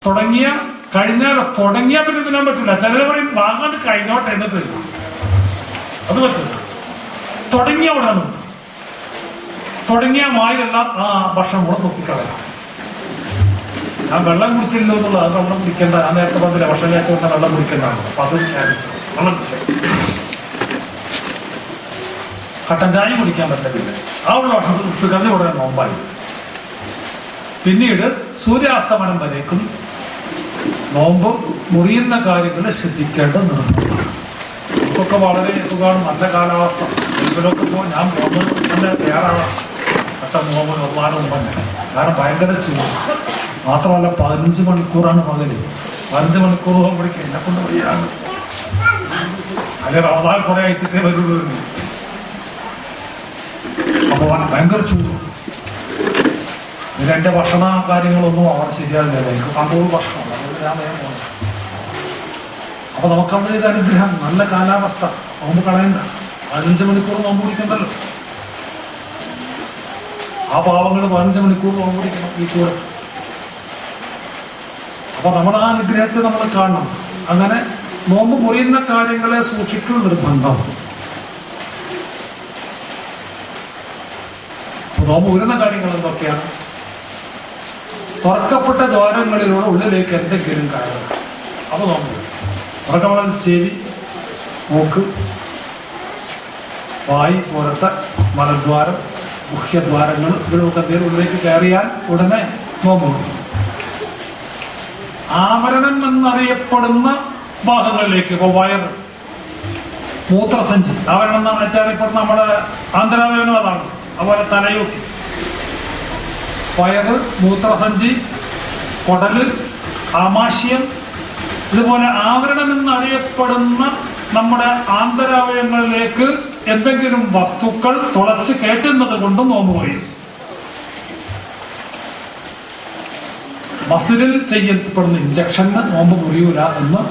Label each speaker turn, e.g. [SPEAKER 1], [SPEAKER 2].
[SPEAKER 1] തുടങ്ങിയാൽ പിന്നെ തിന്നാൻ പറ്റില്ല. ചിലർ പറയും വാങ്ങാണ്ട് കഴിഞ്ഞോട്ടെ എന്ന് തരും. അത് പറ്റില്ല. തുടങ്ങിയ ഉടനെ നിർത്തും. തുടങ്ങിയ വായിലെല്ലാം ആ ഭക്ഷണം കൂടെ തൊപ്പിക്കളയാം. ഞാൻ വെള്ളം കുടിച്ചില്ലോ എന്നുള്ളത്, അത് വെള്ളം കുടിക്കേണ്ട. ഞാൻ നേരത്തെ പറഞ്ഞില്ല ഭക്ഷണം കഴിച്ചു കൊടുത്താൽ വെള്ളം കുടിക്കേണ്ടതാണ്. അപ്പൊ അതൊരു ചാൻസ്. വെള്ളം കട്ടൻ ചായ കുടിക്കാൻ പറ്റത്തില്ല. ആ ഉള്ള ഭക്ഷണത്തിൽ ഉപ്പിക്കറിഞ്ഞ് ഉടനെ നോമ്പായി. പിന്നീട് സൂര്യാസ്തമനം വരേക്കും നോമ്പ് മുറിയുന്ന കാര്യങ്ങൾ ശ്രദ്ധിക്കേണ്ട നിർബന്ധമാണ്. നമുക്കൊക്കെ വളരെ സുഖമാണ്, നല്ല കാലാവസ്ഥ. ഇതിലൊക്കെ ഞാൻ നോമ്പ് നല്ല തയ്യാറാവാം. പെട്ടെന്ന് നോമ്പ് നിർമ്മാണം മുമ്പ് തന്നെ. കാരണം ഭയങ്കര ചൂട്. മാത്രമല്ല 15 മണിക്കൂറാണ് പകല്. 15 മണിക്കൂർ നോമ്പടിക്കുക എന്നെ കൊണ്ട് വയ്യാണ്. അല്ലെങ്കിൽ റമദാൻ കുറെ ആയിട്ടേ വരുള്ളൂ. അപ്പൊ ഭയങ്കര ചൂട്. ഇതിലെന്റെ ഭക്ഷണ കാര്യങ്ങളൊന്നും അവിടെ ശരിയാകില്ല. എനിക്ക് കണ്ണൂർ ഭക്ഷണം, അതുകൊണ്ട് ഞാൻ വേഗം പോകുന്നു. അപ്പൊ നമുക്ക് അവിടെ ഇത് അനുഗ്രഹം, നല്ല കാലാവസ്ഥ, നോമ്പ് കളയണ്ട. 15 മണിക്കൂർ നോമ്പ് പിടിക്കണ്ടല്ലോ. ആ പാവങ്ങൾ 15 മണിക്കൂർ നോമ്പ് പിടിക്കണം ഈ ചൂടത്ത്. അപ്പൊ നമ്മുടെ ആ അനുഗ്രഹത്തെ നമ്മൾ കാണണം. അങ്ങനെ നോമ്പ് മുറിയുന്ന കാര്യങ്ങളെ സൂക്ഷിക്കൽ നിർബന്ധം. നോമ്പ് മുറിയുന്ന കാര്യങ്ങൾ എന്തൊക്കെയാണ്? തുറക്കപ്പെട്ട ദ്വാരങ്ങളിലൂടെ ഉള്ളിലേക്ക് എന്തെങ്കിലും കയറുക. അപ്പൊ നോമ്പ് തുറക്കപ്പെട്ട ചെവി, മൂക്ക്, വായി പോലത്തെ മലദ്വാരം, ഗുഹ്യദ്വാരങ്ങൾ, ഇതിലൊക്കെ എന്തെങ്കിലും ഉള്ളിലേക്ക് കയറിയാൽ ഉടനെ നോമ്പ് മുറിയും. ആമരണം എന്നറിയപ്പെടുന്ന ഭാഗങ്ങളിലേക്ക്, ഇപ്പൊ വയറ്, മൂത്രസഞ്ചി, ആവരണം എന്ന് മറ്ററിയപ്പെടുന്ന നമ്മുടെ ആന്തരാവയവങ്ങൾ അതാണ്. അതുപോലെ തലയോട്ടി, വയറ്, മൂത്രസഞ്ചി, കൊടല്, ആമാശയം, ഇതുപോലെ ആവരണം എന്നറിയപ്പെടുന്ന നമ്മുടെ ആന്തരാവയവങ്ങളിലേക്ക് എന്തെങ്കിലും വസ്തുക്കൾ തുളച്ച് കയറ്റുന്നത് കൊണ്ട് നോമ്പ് മുറിയും. മസിലിൽ ചെയ്യപ്പെടുന്ന ഇഞ്ചക്ഷന് നോമ്പ് മുറിയൂല എന്ന്